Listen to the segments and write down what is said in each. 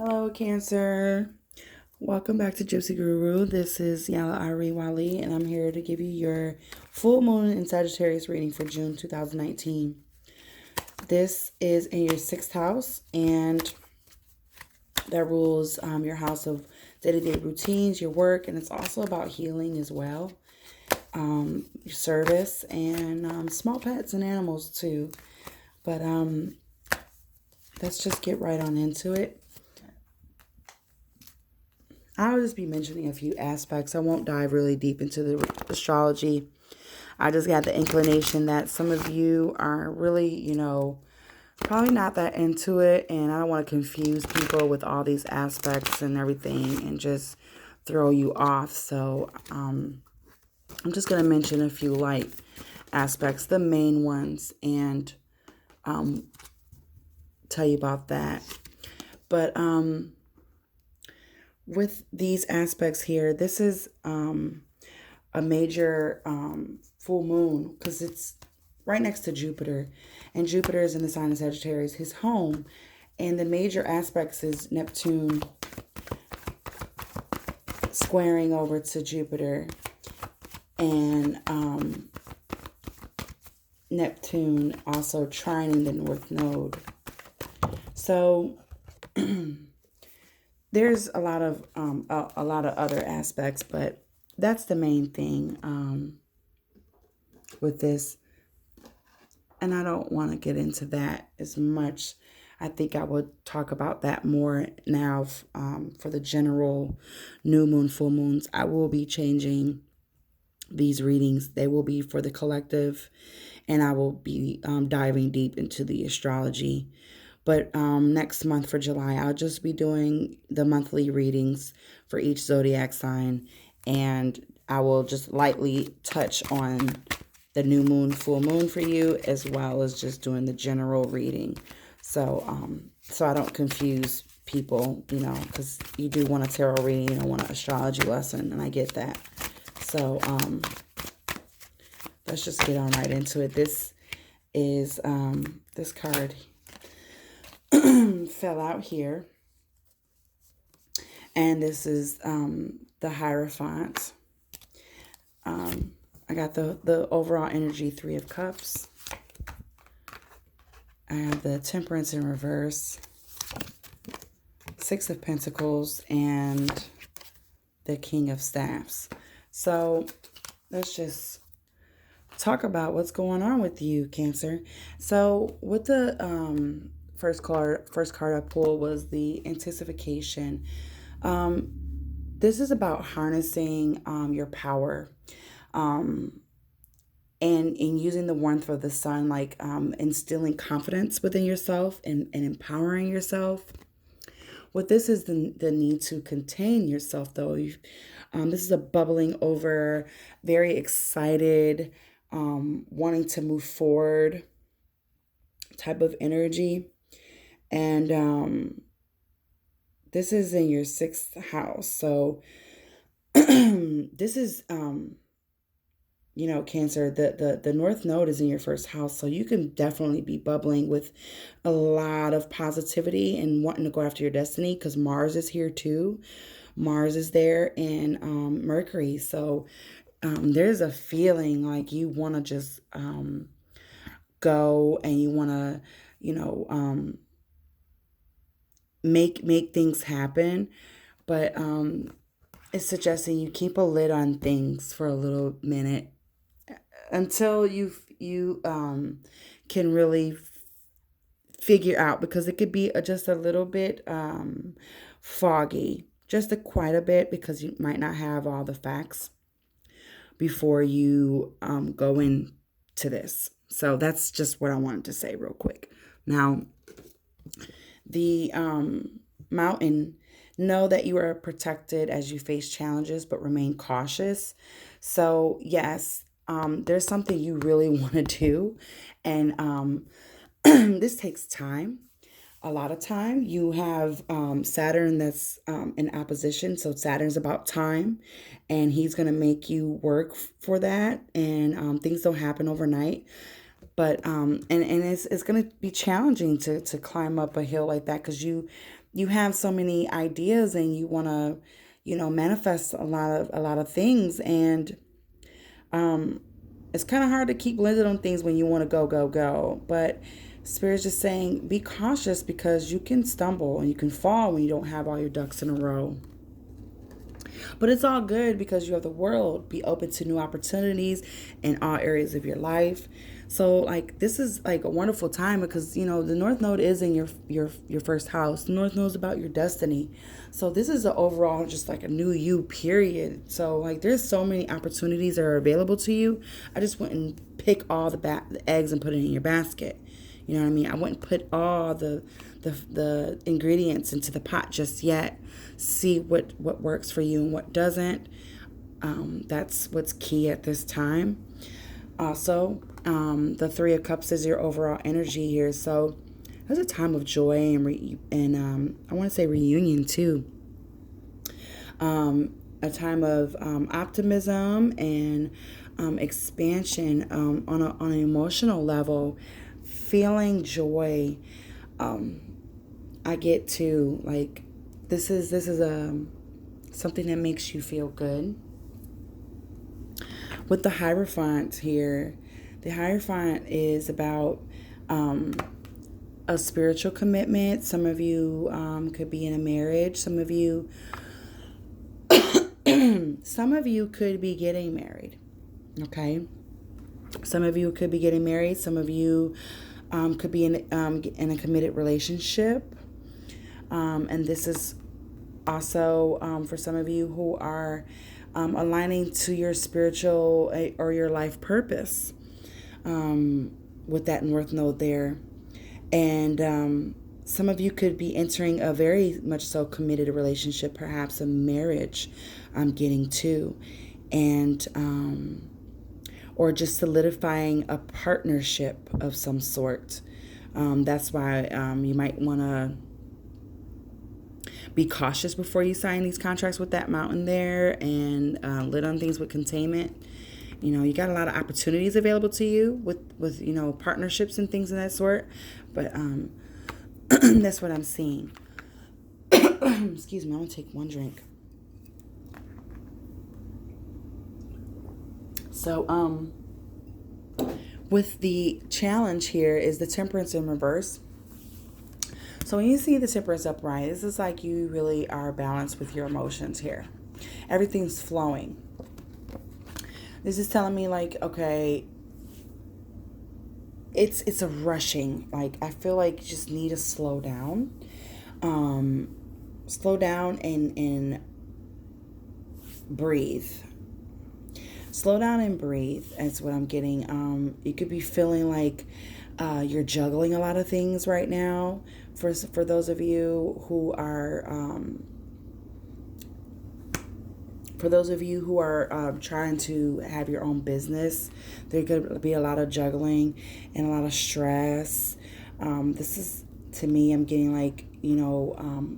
Hello, Cancer. Welcome back to Gypsy Guru. This is Yala Ari Wali, and I'm here to give you your full moon in Sagittarius reading for June 2019. This is in your sixth house, and that rules your house of day-to-day routines, your work, and it's also about healing as well, your service, and small pets and animals too. But let's just get right on into it. I'll just be mentioning a few aspects. I won't dive really deep into the astrology. I just got the inclination that some of you are really, probably not that into it. And I don't want to confuse people with all these aspects and everything and just throw you off. So I'm just going to mention a few light aspects, the main ones, and tell you about that. But with these aspects here, this is a major full moon because it's right next to Jupiter, and Jupiter is in the sign of Sagittarius, his home, and the major aspects is Neptune squaring over to Jupiter, and Neptune also trining the North Node. So there's a lot of other aspects, but that's the main thing with this. And I don't want to get into that as much. I think I will talk about that more now for the general new moon, full moons. I will be changing these readings. They will be for the collective, and I will be diving deep into the astrology. But next month for July, I'll just be doing the monthly readings for each zodiac sign, and I will just lightly touch on the new moon, full moon for you, as well as just doing the general reading. So I don't confuse people, because you do want a tarot reading, you don't want an astrology lesson, and I get that. So let's just get on right into it. This is this card fell out here, and this is the Hierophant. I got the overall energy, Three of Cups. I have the Temperance in reverse, Six of Pentacles, and the King of Staffs. So let's just talk about what's going on with you, Cancer. So with the first card I pulled was the Intensification. This is about harnessing your power. And in using the warmth of the sun, like instilling confidence within yourself and empowering yourself. What this is the need to contain yourself, though. This is a bubbling over, very excited, wanting to move forward type of energy. And this is in your sixth house. So this is Cancer, the North Node is in your first house, so you can definitely be bubbling with a lot of positivity and wanting to go after your destiny, because Mars is here too. Mars is there, and Mercury. So there's a feeling like you want to just go, and you want to, make things happen, but it's suggesting you keep a lid on things for a little minute until you can really figure out, because it could be just a little bit foggy, just quite a bit, because you might not have all the facts before you go into this. So that's just what I wanted to say real quick. Now, the mountain, know that you are protected as you face challenges, but remain cautious. So yes, there's something you really want to do, and this takes time. A lot of time. You have Saturn that's in opposition, so Saturn's about time, and he's going to make you work for that, and things don't happen overnight. But and it's going to be challenging to climb up a hill like that, because you have so many ideas and you want to, manifest a lot of things. And it's kind of hard to keep limited on things when you want to go, go, go. But Spirit's just saying, be cautious, because you can stumble and you can fall when you don't have all your ducks in a row. But it's all good, because you have the world. Be open to new opportunities in all areas of your life. So like this is like a wonderful time, because the North Node is in your first house. The North Node is about your destiny. So this is an overall just like a new you period. So like there's so many opportunities that are available to you. I just wouldn't pick all the eggs and put it in your basket. You know what I mean? I wouldn't put all the ingredients into the pot just yet. See what works for you and what doesn't. That's what's key at this time. Also, the Three of Cups is your overall energy here. So there's a time of joy and I want to say reunion too. A time of optimism and expansion on an emotional level. Feeling joy. I get to like this is something that makes you feel good. With the Hierophant here, the Hierophant is about a spiritual commitment. Some of you could be in a marriage. Some of you could be getting married. Okay. Some of you could be getting married. Some of you could be in a committed relationship. And this is also for some of you who are aligning to your spiritual or your life purpose with that North Node there. And some of you could be entering a very much so committed relationship, perhaps a marriage. I'm getting to. And or just solidifying a partnership of some sort. That's why you might want to be cautious before you sign these contracts with that mountain there, and lit on things with containment. You got a lot of opportunities available to you with partnerships and things of that sort. But that's what I'm seeing. Excuse me, I'm going to take one drink. So, with the challenge here is the Temperance in reverse. So when you see the Temperance upright, this is like you really are balanced with your emotions here. Everything's flowing. This is telling me like, okay, it's a rushing. Like I feel like you just need to slow down. Slow down and breathe. Slow down and breathe. That's what I'm getting. You could be feeling like you're juggling a lot of things right now. For those of you who are trying to have your own business, there could be a lot of juggling and a lot of stress. This is, to me, I'm getting like,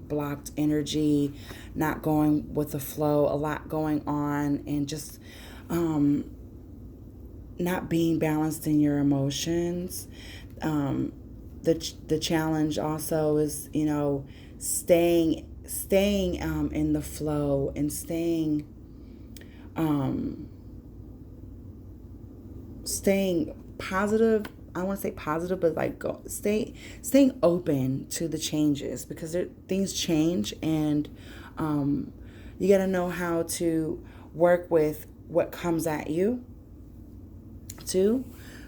blocked energy, not going with the flow, a lot going on, and just not being balanced in your emotions. The challenge also is, staying in the flow and staying positive. I want to say positive, but like staying open to the changes, because things change, and you got to know how to work with what comes at you too.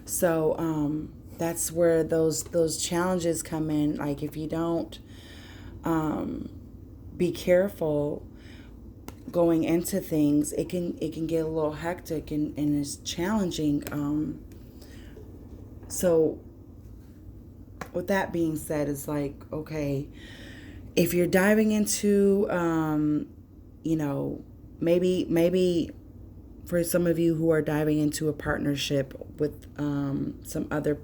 So that's where those challenges come in. Like if you don't be careful going into things, it can get a little hectic and it's challenging. So with that being said, it's like, okay, if you're diving into maybe for some of you who are diving into a partnership with some other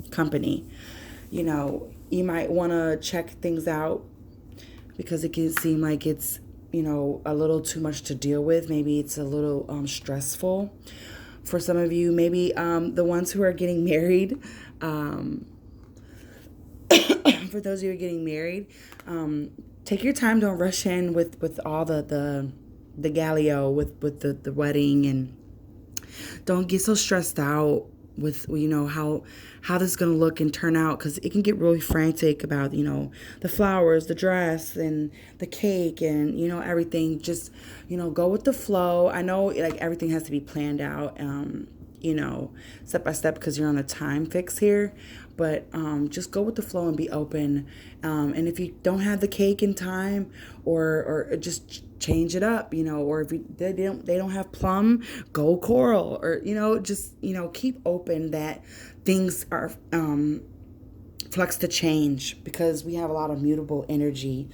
company, you might want to check things out, because it can seem like it's a little too much to deal with. Maybe it's a little stressful. For some of you, maybe the ones who are getting married, um, for those of you who are getting married, take your time. Don't rush in with all the gallio with the wedding, and don't get so stressed out with how this is going to look and turn out, because it can get really frantic about the flowers, the dress, and the cake, and everything. Just go with the flow. I know like everything has to be planned out, step by step, because you're on a time fix here. But just go with the flow and be open. And if you don't have the cake in time, or just change it up, or if they don't have plum, go coral, or just keep open that things are flux to change, because we have a lot of mutable energy.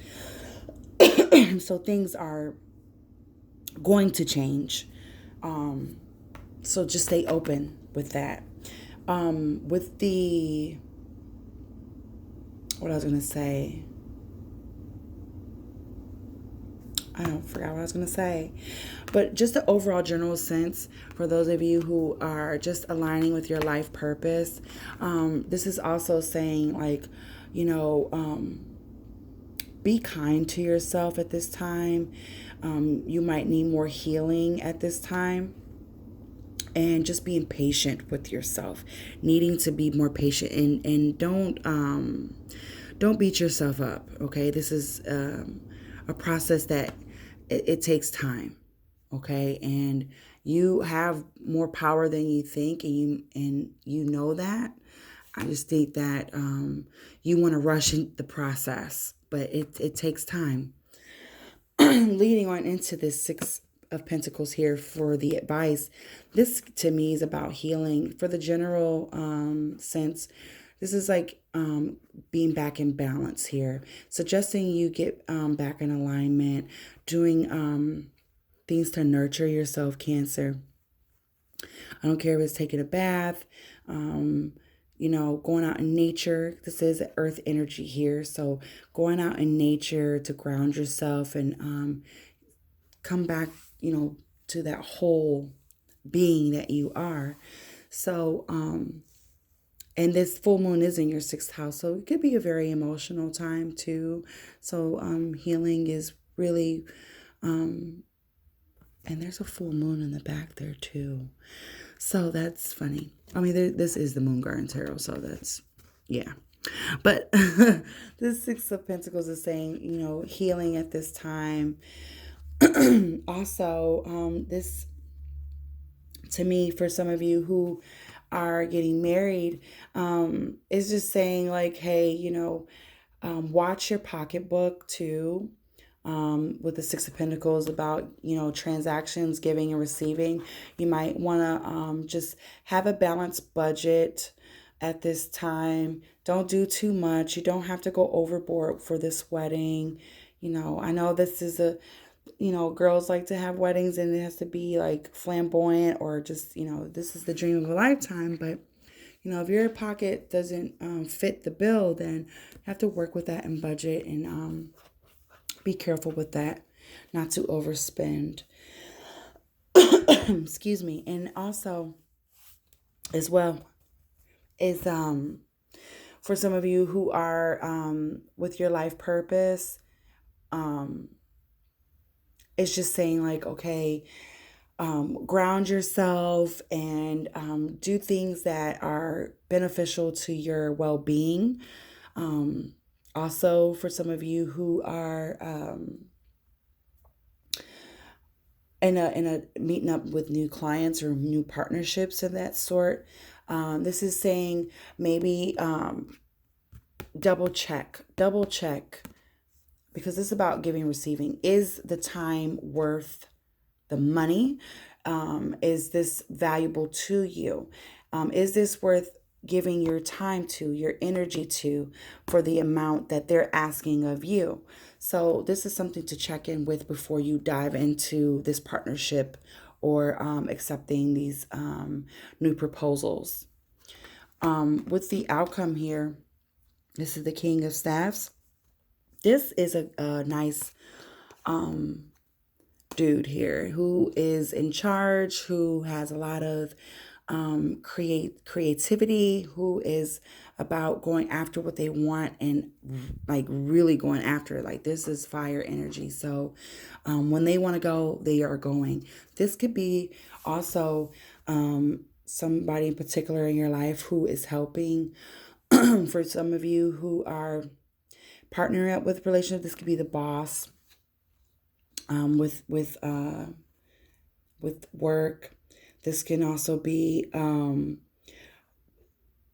So things are going to change. So just stay open with that. With the, what I was going to say, I don't forgot what I was going to say. But just the overall general sense for those of you who are just aligning with your life purpose, this is also saying, like, be kind to yourself at this time. You might need more healing at this time. And just being patient with yourself, needing to be more patient, and don't beat yourself up. Okay, this is a process that it takes time. Okay, and you have more power than you think, and you know that. I just think that you want to rush in the process, but it takes time. Leading on into this Six of Pentacles here for the advice, this to me is about healing. For the general sense, this is like being back in balance here, suggesting you get back in alignment, doing things to nurture yourself, Cancer. I don't care if it's taking a bath, going out in nature. This is earth energy here. So going out in nature to ground yourself and come back, to that whole being that you are. So, and this full moon is in your sixth house. So it could be a very emotional time too. So, healing is really, and there's a full moon in the back there too. So that's funny. I mean, this is the Moon Garden Tarot, so that's, yeah. But this Six of Pentacles is saying, healing at this time. Also, this, to me, for some of you who are getting married, is just saying, like, hey, watch your pocketbook too. With the Six of Pentacles, about transactions, giving and receiving. You might want to just have a balanced budget at this time. Don't do too much. You don't have to go overboard for this wedding. I know this is girls like to have weddings and it has to be like flamboyant, or just this is the dream of a lifetime. But if your pocket doesn't fit the bill, then you have to work with that and budget, and be careful with that, not to overspend. Excuse me. And also, as well, is for some of you who are with your life purpose, it's just saying, like, okay, ground yourself and do things that are beneficial to your well-being. Also, for some of you who are in a meeting up with new clients or new partnerships of that sort, this is saying maybe double check, because this is about giving and receiving. Is the time worth the money? Is this valuable to you? Is this worth giving your time to, your energy to, for the amount that they're asking of you? So this is something to check in with before you dive into this partnership or accepting these new proposals. With the outcome here, this is the King of Staffs. This is a nice dude here who is in charge, who has a lot of creativity, who is about going after what they want and like really going after it. Like this is fire energy. So when they want to go, they are going. This could be also somebody in particular in your life who is helping. For some of you who are partnering up with relationship, this could be the boss with work. This can also be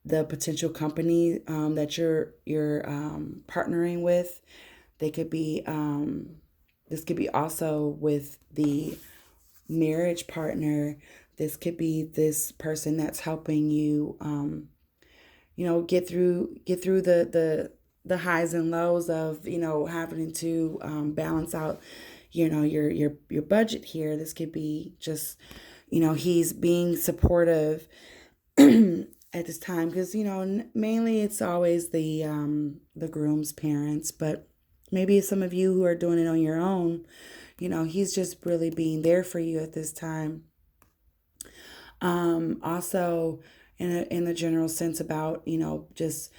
the potential company that you're partnering with. They could be this could be also with the marriage partner. This could be this person that's helping you, get through the highs and lows of having to balance out your budget here. This could be just he's being supportive at this time because mainly it's always the groom's parents, but maybe some of you who are doing it on your own, he's just really being there for you at this time. Also, in the general sense about just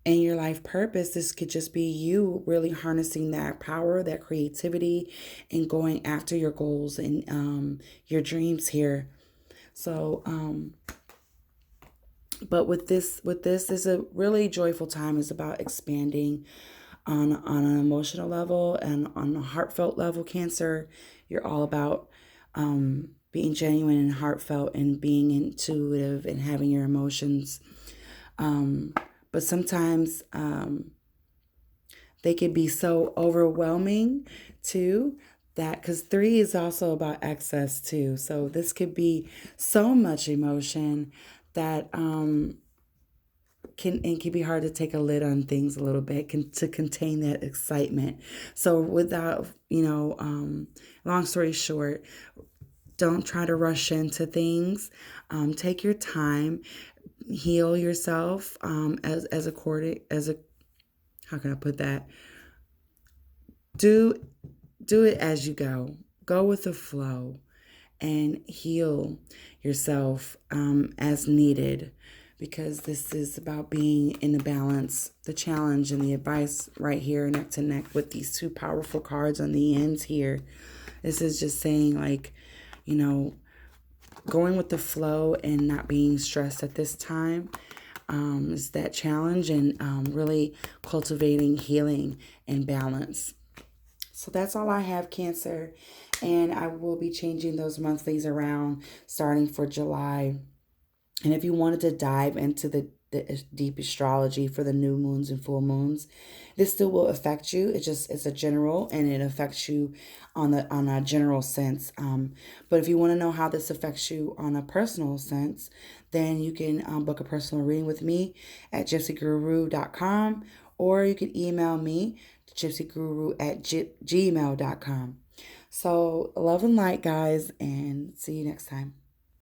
in your life purpose, this could just be you really harnessing that power, that creativity, and going after your goals and your dreams here. So, but with this is a really joyful time. It's about expanding on an emotional level and on a heartfelt level. Cancer, you're all about being genuine and heartfelt and being intuitive and having your emotions. But sometimes they can be so overwhelming too, that because 3 is also about excess too. So this could be so much emotion that can be hard to take a lid on things a little bit, to contain that excitement. So without long story short, don't try to rush into things. Take your time, heal yourself as according as a how can I put that? Do it as you go. Go with the flow and heal yourself as needed, because this is about being in the balance. The challenge and the advice right here, neck to neck with these two powerful cards on the ends here. This is just saying, like, going with the flow and not being stressed at this time is that challenge, and really cultivating healing and balance. So that's all I have, Cancer. And I will be changing those monthlies around starting for July. And if you wanted to dive into the deep astrology for the new moons and full moons, this still will affect you. It's a general, and it affects you on a general sense. But if you want to know how this affects you on a personal sense, then you can book a personal reading with me at gypsyguru.com, or you can email me to gypsyguru@gmail.com. So love and light, guys, and see you next time.